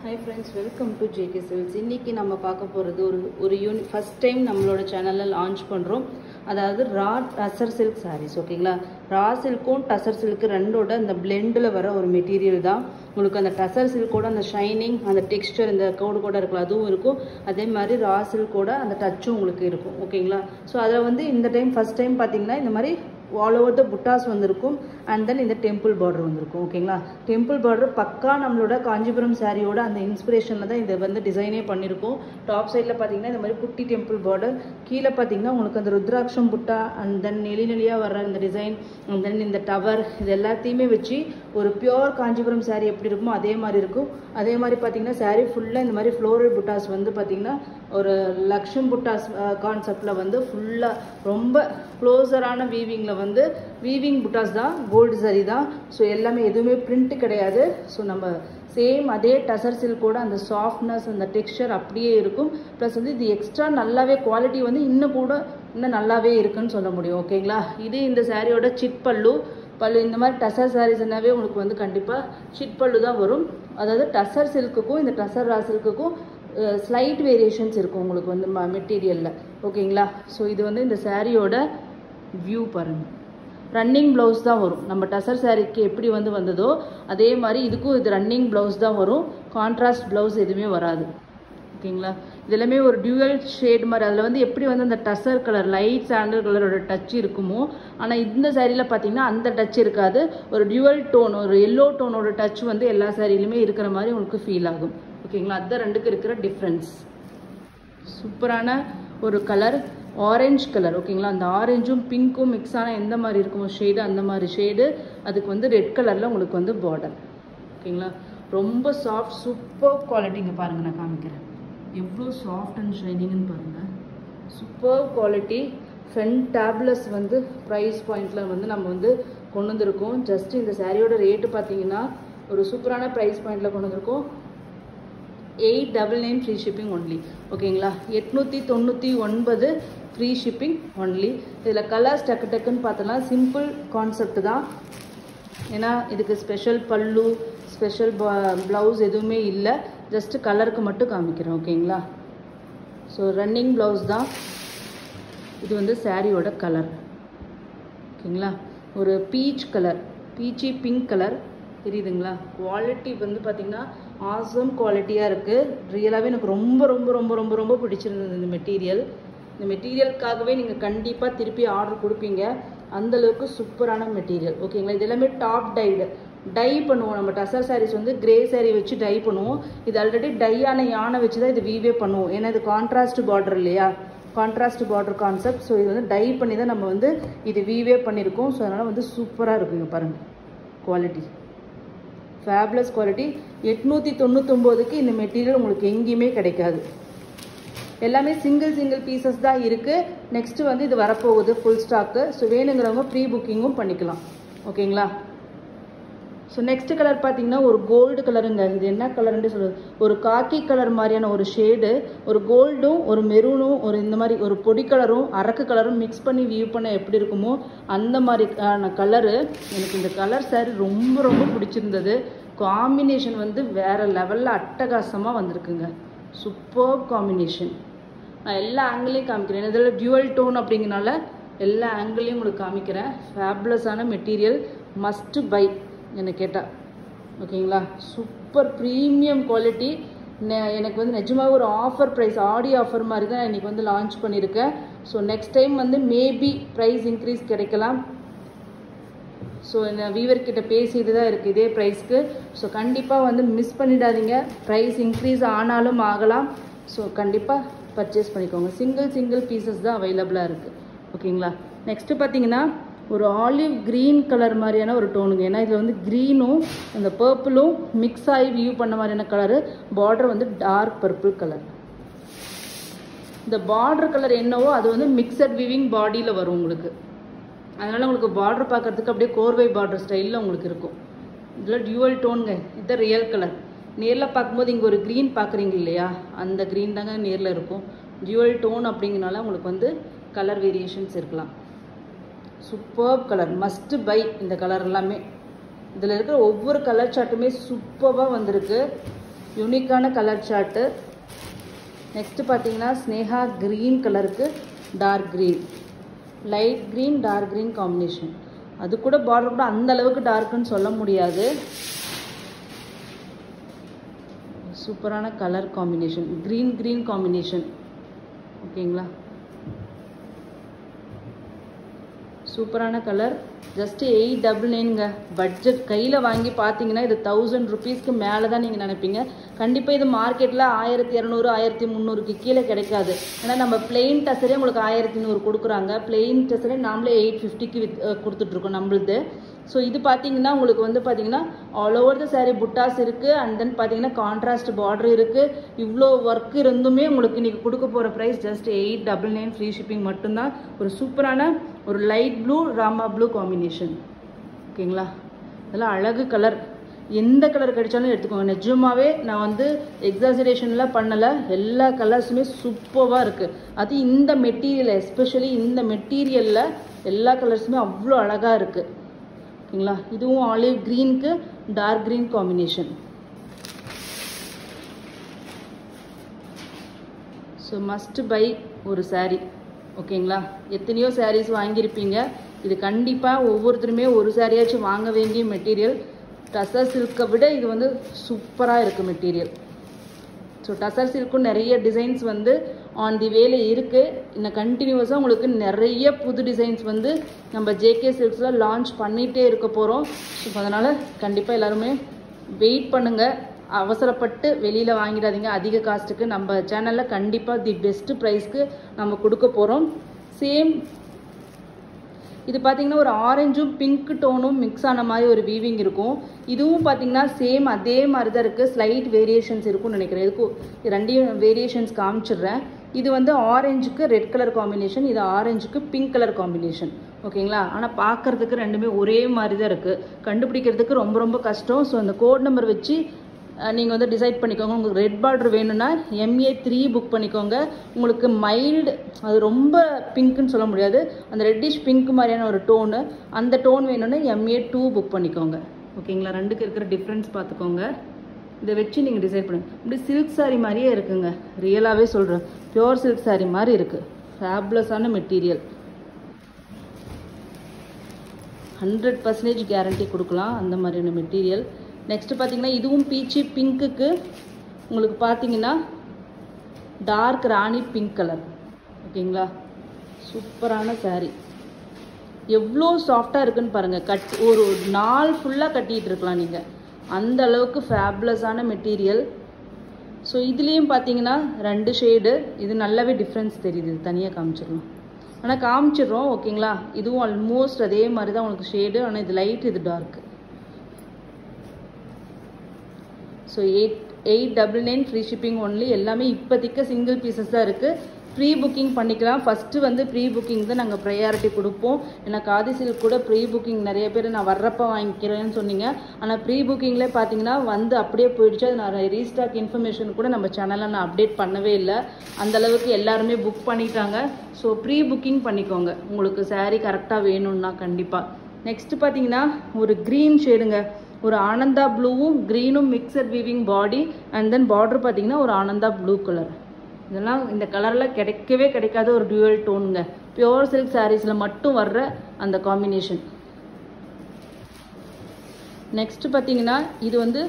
Hi friends, welcome to JK Silks. இன்னைக்கு நம்ம பார்க்க போறது ஒரு ஃபர்ஸ்ட் டைம் நம்மளோட சேனல்ல லான்ச் பண்றோம். அதாவது ரா டசர் சில்க் sarees ஓகேங்களா. ரா சில்க்கும் டசர் சில்க் ரெண்டோட அந்த blendல வர ஒரு மெட்டீரியல் தான். உங்களுக்கு அந்த டசர் சில்கோட அந்த ஷைனிங், அந்த டெக்ஸ்சர், இந்த கோடு கூட இருக்கலாம், அதுவும் இருக்கும். அதே மாதிரி ரா சில்கோட அந்த டச்சும் உங்களுக்கு இருக்கும் ஓகேங்களா. ஸோ அதில் வந்து இந்த டைம் ஃபர்ஸ்ட் டைம் பார்த்தீங்கன்னா இந்த மாதிரி ஆல் ஓவர் த புட்டாஸ் வந்திருக்கும். அண்ட் தென் இந்த டெம்பிள் பார்டர் வந்திருக்கும் ஓகேங்களா. டெம்பிள் பார்டர் பக்கா நம்மளோட காஞ்சிபுரம் சாரியோட அந்த இன்ஸ்பிரேஷனில் தான் இதை வந்து டிசைனே பண்ணியிருக்கோம். டாப் சைடில் பார்த்தீங்கன்னா இந்த மாதிரி குட்டி டெம்பிள் பார்டர், கீழே பார்த்தீங்கன்னா உங்களுக்கு அந்த ருத்ராட்சம் புட்டா, அண்ட் தென் நெளியாக வர்ற இந்த டிசைன், அண்ட் தென் இந்த டவர், இது எல்லாத்தையுமே வச்சு ஒரு பியோர் காஞ்சிபுரம் சாரி எப்படி இருக்குமோ அதே மாதிரி இருக்கும். அதே மாதிரி பார்த்தீங்கன்னா சாரி ஃபுல்லாக இந்த மாதிரி ஃப்ளோரல் புட்டாஸ் வந்து பார்த்தீங்கன்னா ஒரு லக்ஷ்மி புட்டாஸ் கான்செப்டில் வந்து ஃபுல்லாக ரொம்ப க்ளோஸரான வீவிங்கில் வந்து வீவிங் புட்டாஸ் தான், கோல்டு சரி தான். ஸோ எல்லாமே எதுவுமே பிரிண்ட் கிடையாது. ஸோ நம்ம சேம் அதே டசர் சில்கோட அந்த சாஃப்ட்னஸ், அந்த டெக்ஸ்சர் அப்படியே இருக்கும். ப்ளஸ் வந்து இது எக்ஸ்ட்ரா நல்லாவே குவாலிட்டி வந்து இன்னும் நல்லாவே இருக்குன்னு சொல்ல முடியும் ஓகேங்களா. இது இந்த சாரியோட சிட் பல்லு இந்த மாதிரி டசர் சாரீஸ்னாவே உங்களுக்கு வந்து கண்டிப்பாக சிட் பல்லு தான் வரும். அதாவது டசர் சில்க்குக்கும் இந்த டசர் ரா சில்க்குக்கும் ஸ்லைட் வேரியேஷன்ஸ் இருக்கும் உங்களுக்கு வந்து மெட்டீரியலில் ஓகேங்களா. ஸோ இது வந்து இந்த சாரியோட வியூ பாருங்கள். ரன்னிங் ப்ளவுஸ் தான் வரும். நம்ம டசர் சாரிக்கு எப்படி வந்து வந்ததோ அதே மாதிரி இதுக்கும் இது ரன்னிங் ப்ளவுஸ் தான் வரும். கான்ட்ராஸ்ட் ப்ளவுஸ் எதுவுமே வராது ஓகேங்களா. இது எல்லாமே ஒரு டியூவல் ஷேட் மாதிரி. அதில் வந்து எப்படி வந்து அந்த டசர் கலர், லைட் சாண்டல் கலரோட டச் இருக்குமோ, ஆனால் இந்த சாரியில் பார்த்தீங்கன்னா அந்த டச் இருக்காது. ஒரு டியூவல் டோன், ஒரு எல்லோ டோனோட டச் வந்து எல்லா சாரியிலுமே இருக்கிற மாதிரி உங்களுக்கு ஃபீல் ஆகும் ஓகேங்களா. அதுதான் ரெண்டுக்கு இருக்கிற டிஃப்ரென்ஸ். சூப்பரான ஒரு கலர், ஆரஞ்சு கலர் ஓகேங்களா. அந்த ஆரஞ்சும் பிங்க்கும் மிக்ஸ் ஆனால் எந்த மாதிரி இருக்குமோ ஷேடு, அந்த மாதிரி ஷேடு. அதுக்கு வந்து ரெட் கலரில் உங்களுக்கு வந்து பார்டர் ஓகேங்களா. ரொம்ப சாஃப்ட், சூப்பர் குவாலிட்டிங்க. பாருங்கள், நான் காமிக்கிறேன் எவ்வளோ சாஃப்ட் அண்ட் ஷைனிங்னு பாருங்கள். Super quality. ஃபென்டாபுலஸ் வந்து ப்ரைஸ் பாயிண்டில் வந்து நம்ம வந்து கொண்டு வந்திருக்கோம். ஜஸ்ட் இந்த சாரியோட ரேட்டு பார்த்தீங்கன்னா ஒரு சூப்பரான ப்ரைஸ் பாயிண்டில் கொண்டு வந்திருக்கோம். 899 ஃப்ரீ ஷிப்பிங் ஒன்லி ஓகேங்களா. 899 ஃப்ரீ ஷிப்பிங் ஒன்லி. இதில் கலர்ஸ் டக்குன்னு பார்த்தோன்னா சிம்பிள் கான்செப்ட் தான். ஏன்னா இதுக்கு ஸ்பெஷல் பல்லு, ஸ்பெஷல் ப்ளவுஸ் எதுவுமே இல்லை. ஜஸ்ட்டு கலருக்கு மட்டும் காமிக்கிறேன் ஓகேங்களா. ஸோ ரன்னிங் ப்ளவுஸ் தான் இது. வந்து சாரியோட கலர் ஓகேங்களா. ஒரு பீச் கலர், பீச்சி பிங்க் கலர் தெரியுதுங்களா. குவாலிட்டி வந்து பார்த்திங்கன்னா ஆசம் குவாலிட்டியாக இருக்குது. ரியலாகவே எனக்கு ரொம்ப ரொம்ப ரொம்ப ரொம்ப ரொம்ப பிடிச்சிருந்தது இந்த மெட்டீரியல். இந்த மெட்டீரியலுக்காகவே நீங்கள் கண்டிப்பாக திருப்பி ஆர்டர் கொடுப்பீங்க. அந்தளவுக்கு சூப்பரான மெட்டீரியல் ஓகேங்களா. இது எல்லாமே டாப் டை பண்ணுவோம். நம்ம டசர் சாரீஸ் வந்து கிரே சாரீ வச்சு டை பண்ணுவோம். இது ஆல்ரெடி டையான யானை வச்சு தான் இது வீவே பண்ணுவோம். ஏன்னா இது கான்ட்ராஸ்ட் பார்டர் இல்லையா, கான்ட்ராஸ்ட் பார்டர் கான்செப்ட். ஸோ இது வந்து டை பண்ணி தான் நம்ம வந்து இது வீவே பண்ணியிருக்கோம். ஸோ அதனால் வந்து சூப்பராக இருக்குங்க பாருங்கள். Quality fabulous quality. 899க்கு இந்த மெட்டீரியல் உங்களுக்கு எங்கேயுமே கிடைக்காது. எல்லாமே சிங்கிள் பீசஸ் தான் இருக்குது. நெக்ஸ்ட்டு வந்து இது வரப்போகுது ஃபுல் ஸ்டாக்கு. ஸோ வேணுங்கிறவங்க ப்ரீ புக்கிங்கும் பண்ணிக்கலாம் ஓகேங்களா. ஸோ நெக்ஸ்ட் கலர் பார்த்தீங்கன்னா ஒரு கோல்டு கலருங்க. இது என்ன கலர்ன்னு சொல்லுது, ஒரு காக்கி கலர் மாதிரியான ஒரு ஷேடு. ஒரு கோல்டும் ஒரு மெரூனும் ஒரு இந்த மாதிரி ஒரு பொடி கலரும் அரக்கு கலரும் மிக்ஸ் பண்ணி வியூ பண்ண எப்படி இருக்குமோ அந்த மாதிரியான கலரு. எனக்கு இந்த கலர் சாரி ரொம்ப ரொம்ப பிடிச்சிருந்தது. காம்பினேஷன் வந்து வேறு லெவலில் அட்டகாசமாக வந்திருக்குங்க. Super combination. நான் எல்லா ஆங்கிளையும் காமிக்கிறேன். இதில் டியூவல் டோன் அப்படிங்கிறனால எல்லா ஆங்கிளையும் உங்களுக்கு காமிக்கிறேன். ஃபேப்லஸான மெட்டீரியல், மஸ்ட் பை என்ன கேட்டால் ஓகேங்களா. Super premium quality. எனக்கு வந்து நிஜமாக ஒரு ஆஃபர் ப்ரைஸ், ஆடி ஆஃபர் மாதிரி தான் இன்றைக்கி வந்து லான்ச் பண்ணியிருக்கேன். ஸோ நெக்ஸ்ட் டைம் வந்து மேபி ப்ரைஸ் இன்க்ரீஸ் கிடைக்கலாம். ஸோ இந்த வீவர்கிட்ட பேசிட்டு தான் இருக்குது இதே ப்ரைஸ்க்கு. ஸோ கண்டிப்பாக வந்து மிஸ் பண்ணிடாதீங்க. ப்ரைஸ் இன்க்ரீஸ் ஆனாலும் ஆகலாம். ஸோ கண்டிப்பாக பர்ச்சேஸ் பண்ணிக்கோங்க. சிங்கிள் பீசஸ் தான் அவைலபிளாக இருக்குது ஓகேங்களா. நெக்ஸ்ட்டு பார்த்தீங்கன்னா ஒரு ஆலிவ் க்ரீன் கலர் மாதிரியான ஒரு டோனுங்க. ஏன்னா இதில் வந்து க்ரீனும் அந்த பர்பிளும் மிக்ஸ் ஆகி வியூ பண்ண மாதிரியான கலரு. பார்டர் வந்து டார்க் பர்பிள் கலர். இந்த பார்டர் கலர் என்னவோ அது வந்து மிக்சட் வீவிங் பாடியில் வரும் உங்களுக்கு. அதனால் உங்களுக்கு பார்டர் பார்க்குறதுக்கு அப்படியே கோர்வை பார்டர் ஸ்டைலில் உங்களுக்கு இருக்கும். இதில் டியூவல் டோனுங்க. இதுதான் ரியல் கலர். நேரில் பார்க்கும்போது இங்கே ஒரு க்ரீன் பார்க்குறீங்க இல்லையா, அந்த க்ரீன் தாங்க நேரில் இருக்கும். டியூவல் டோன் அப்படிங்கிறனால உங்களுக்கு வந்து கலர் வேரியேஷன்ஸ் இருக்கலாம். சூப்பர் கலர், மஸ்ட் பை இந்த கலர் எல்லாமே. இதில் இருக்கிற ஒவ்வொரு கலர் சார்ட்டுமே சூப்பராக வந்திருக்கு. யூனிக்கான கலர் சார்ட்டு. நெக்ஸ்ட் பார்த்தீங்கன்னா ஸ்னேகா க்ரீன் கலருக்கு dark green, light green dark green combination. அது கூட பார்டர் கூட அந்த அளவுக்கு டார்க்குன்னு சொல்ல முடியாது. சூப்பரான colour combination, green green combination. ஓகேங்களா, சூப்பரான கலர். ஜஸ்ட் 899ங்க. பட்ஜெட் கையில் வாங்கி பார்த்தீங்கன்னா இது 1000 rupeesக்கு மேலே தான் நீங்கள் நினைப்பீங்க. கண்டிப்பாக இது மார்க்கெட்டில் 1200 1300க்கு கீழே கிடைக்காது. ஏன்னா நம்ம பிளெயின் டசரே உங்களுக்கு 1100 கொடுக்குறாங்க. பிளெயின் டசரே நாமளே 850க்கு கொடுத்துட்ருக்கோம் நம்மளுது. ஸோ இது பார்த்தீங்கன்னா உங்களுக்கு வந்து பார்த்தீங்கன்னா ஆல் ஓவர் த சாரீ புட்டாஸ் இருக்குது. அண்ட் தென் பார்த்தீங்கன்னா கான்ட்ராஸ்ட் பார்டர் இருக்குது. இவ்வளோ ஒர்க் இருந்துமே உங்களுக்கு இன்றைக்கி கொடுக்க போகிற ப்ரைஸ் ஜஸ்ட் 899 ஃப்ரீ ஷிப்பிங் மட்டும்தான். ஒரு சூப்பரான ஒரு light blue Rama blue combination. ஓகேங்களா, இதெல்லாம் அழகு கலர். எந்த கலர் கிடைச்சாலும் எடுத்துக்கோங்க. நிஜமாவே நான் வந்து எக்ஸாஜரேஷன்லாம் பண்ணலை. எல்லா கலர்ஸுமே சூப்பராக இருக்குது. அது இந்த மெட்டீரியல், எஸ்பெஷலி இந்த மெட்டீரியலில் எல்லா கலர்ஸுமே அவ்வளோ அழகாக இருக்குது. ஓகேங்களா, இதுவும் ஆலிவ் க்ரீனுக்கு dark green combination. So must buy ஒரு சாரீ. ஓகேங்களா, எத்தனையோ சாரீஸ் வாங்கியிருப்பீங்க. இது கண்டிப்பாக ஒவ்வொருத்தருமே ஒரு சாரியாச்சும் வாங்க வேண்டிய மெட்டீரியல். டசர் சில்கை விட இது வந்து சூப்பராக இருக்குது மெட்டீரியல். ஸோ டசர் சில்க்கும் நிறைய டிசைன்ஸ் வந்து ஆன் தி வேல இருக்குது. இன்னும் கண்டினியூஸாக உங்களுக்கு நிறைய புது டிசைன்ஸ் வந்து நம்ம ஜேகே சில்க்ஸில் லான்ச் பண்ணிகிட்டே இருக்க போகிறோம். ஸோ அதனால் கண்டிப்பாக எல்லாருமே வெயிட் பண்ணுங்கள். அவசரப்பட்டு வெளியில் வாங்கிடாதீங்க அதிக காஸ்ட்டுக்கு. நம்ம சேனலில் கண்டிப்பாக தி பெஸ்ட்டு ப்ரைஸ்க்கு நம்ம கொடுக்க போகிறோம். சேம் இது பார்த்தீங்கன்னா ஒரு ஆரஞ்சும் பிங்க் டோனும் மிக்ஸ் ஆன மாதிரி ஒரு வீவிங் இருக்கும். இதுவும் பார்த்தீங்கன்னா சேம் அதே மாதிரி தான் இருக்குது. ஸ்லைட் வேரியேஷன்ஸ் இருக்கும்னு நினைக்கிறேன். இதுக்கும் ரெண்டையும் வேரியேஷன்ஸ் காமிச்சிடுறேன். இது வந்து ஆரஞ்சுக்கு ரெட் கலர் காம்பினேஷன், இது ஆரஞ்சுக்கு பிங்க் கலர் காம்பினேஷன். ஓகேங்களா, ஆனால் பார்க்குறதுக்கு ரெண்டுமே ஒரே மாதிரி தான் இருக்குது. கண்டுபிடிக்கிறதுக்கு ரொம்ப ரொம்ப கஷ்டம். ஸோ அந்த கோட் நம்பர் வச்சு நீங்கள் வந்து டிசைட் பண்ணிக்கோங்க. உங்களுக்கு ரெட் பார்டர் வேணும்னா MA3 புக் பண்ணிக்கோங்க. உங்களுக்கு மைல்டு, அது ரொம்ப பிங்க்குன்னு சொல்ல முடியாது, அந்த ரெட்டிஷ் பிங்க் மாதிரியான ஒரு டோனு, அந்த டோன் வேணும்னா MA2 புக் பண்ணிக்கோங்க. ஓகேங்களா, ரெண்டுக்கு இருக்கிற டிஃப்ரென்ஸ் பார்த்துக்கோங்க. இதை வச்சு நீங்கள் டிசைட் பண்ணுங்கள். இப்படி சில்க் சாரீ மாதிரியே இருக்குங்க. ரியலாகவே சொல்கிறேன், பியோர் சில்க் சாரீ மாதிரி இருக்குது. ஃபேப்லஸான மெட்டீரியல். 100% கேரண்டி கொடுக்கலாம் அந்த மாதிரியான மெட்டீரியல். நெக்ஸ்ட்டு பார்த்தீங்கன்னா இதுவும் பீச்சி பிங்க்குக்கு உங்களுக்கு பார்த்தீங்கன்னா டார்க் ராணி பிங்க் கலர். ஓகேங்களா, சூப்பரான சாரீ. எவ்வளோ சாஃப்டாக இருக்குன்னு பாருங்கள். ஒரு நாள் ஃபுல்லாக கட்டிகிட்டு இருக்கலாம் நீங்கள், அந்த அளவுக்கு ஃபேப்லஸான மெட்டீரியல். ஸோ இதுலேயும் பார்த்தீங்கன்னா 2 ஷேடு. இது நல்லாவே டிஃப்ரென்ஸ் தெரியுது. இது தனியாக காமிச்சிடலாம், ஆனால் காமிச்சிடுறோம். ஓகேங்களா, இதுவும் ஆல்மோஸ்ட் அதே மாதிரி தான் உங்களுக்கு ஷேடு, ஆனால் இது லைட், இது dark. So 899 free shipping only. எல்லாமே இப்போதைக்கு சிங்கிள் பீசஸ் தான் இருக்குது. ப்ரீ புக்கிங் பண்ணிக்கலாம். ஃபஸ்ட்டு வந்து ப்ரீ புக்கிங் தான் நாங்கள் ப்ரையாரிட்டி கொடுப்போம். ஏன்னா காதி சில்க் கூட ப்ரீ புக்கிங் நிறைய பேர் நான் வர்றப்போ வாங்கிக்கிறேன்னு சொன்னீங்க. ஆனால் ப்ரீ புக்கிங்லேயே பார்த்தீங்கன்னா வந்து அப்படியே போயிடுச்சு. அது நான் ரீஸ்டாக் இன்ஃபர்மேஷன் கூட நம்ம சேனலில் நான் அப்டேட் பண்ணவே இல்லை. அந்தளவுக்கு எல்லாருமே புக் பண்ணிட்டாங்க. ஸோ ப்ரீ புக்கிங் பண்ணிக்கோங்க உங்களுக்கு சாரீ கரெக்டாக வேணும்னா கண்டிப்பாக. நெக்ஸ்ட்டு பார்த்தீங்கன்னா ஒரு க்ரீன் ஷேடுங்க. ஒரு ஆனந்தா ப்ளூவும் க்ரீனும் mixed weaving body. And then border பார்த்தீங்கன்னா ஒரு ஆனந்தா ப்ளூ கலர். இதெல்லாம் இந்த கலரில் கிடைக்கவே கிடைக்காத ஒரு டியூவல் டோனுங்க. பியோர் சில்க் சாரீஸில் மட்டும் வர்ற அந்த காம்பினேஷன். நெக்ஸ்ட்டு பார்த்தீங்கன்னா இது வந்து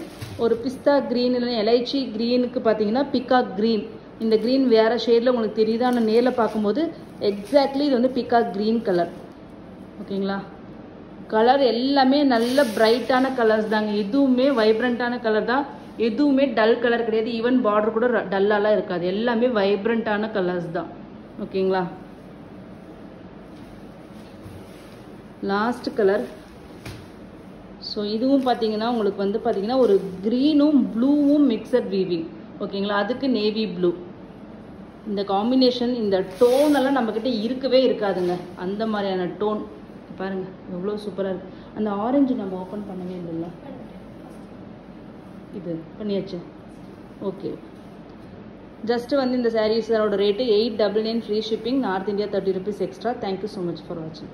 ஒரு பிஸ்தா க்ரீன் இல்லைன்னா எலைச்சி க்ரீனுக்கு பார்த்தீங்கன்னா பிகாக் க்ரீன். இந்த க்ரீன் வேறு ஷேடில் உங்களுக்கு தெரியுதா? ஆனால் நேரில் பார்க்கும்போது எக்ஸாக்ட்லி இது வந்து பிகாக் க்ரீன் கலர். ஓகேங்களா, கலர் எல்லாமே நல்ல பிரைட்டான கலர்ஸ் தாங்க. எதுவுமே வைப்ரண்ட்டான கலர் தான், எதுவுமே டல் கலர் கிடையாது. ஈவன் பார்டர் கூட டல்லாலாம் இருக்காது. எல்லாமே வைப்ரண்ட்டான கலர்ஸ் தான். ஓகேங்களா, லாஸ்ட் கலர். ஸோ இதுவும் பார்த்தீங்கன்னா உங்களுக்கு வந்து பார்த்தீங்கன்னா ஒரு க்ரீனும் ப்ளூவும் மிக்சட் வீவிங். ஓகேங்களா, அதுக்கு நேவி ப்ளூ. இந்த காம்பினேஷன், இந்த டோனெல்லாம் நம்மக்கிட்ட இருக்கவே இருக்காதுங்க. அந்த மாதிரியான டோன் பாருங்கள் எவ்வளோ சூப்பராக இருக்குது. அந்த ஆரஞ்சு நம்ம ஓப்பன் பண்ணவே இல்லைல்ல, இது பண்ணியாச்சு. ஓகே, ஜஸ்ட்டு வந்து இந்த சாரீஸோட rate 899 free shipping. North India 30 rupees extra. Thank you so much for வாட்சிங்.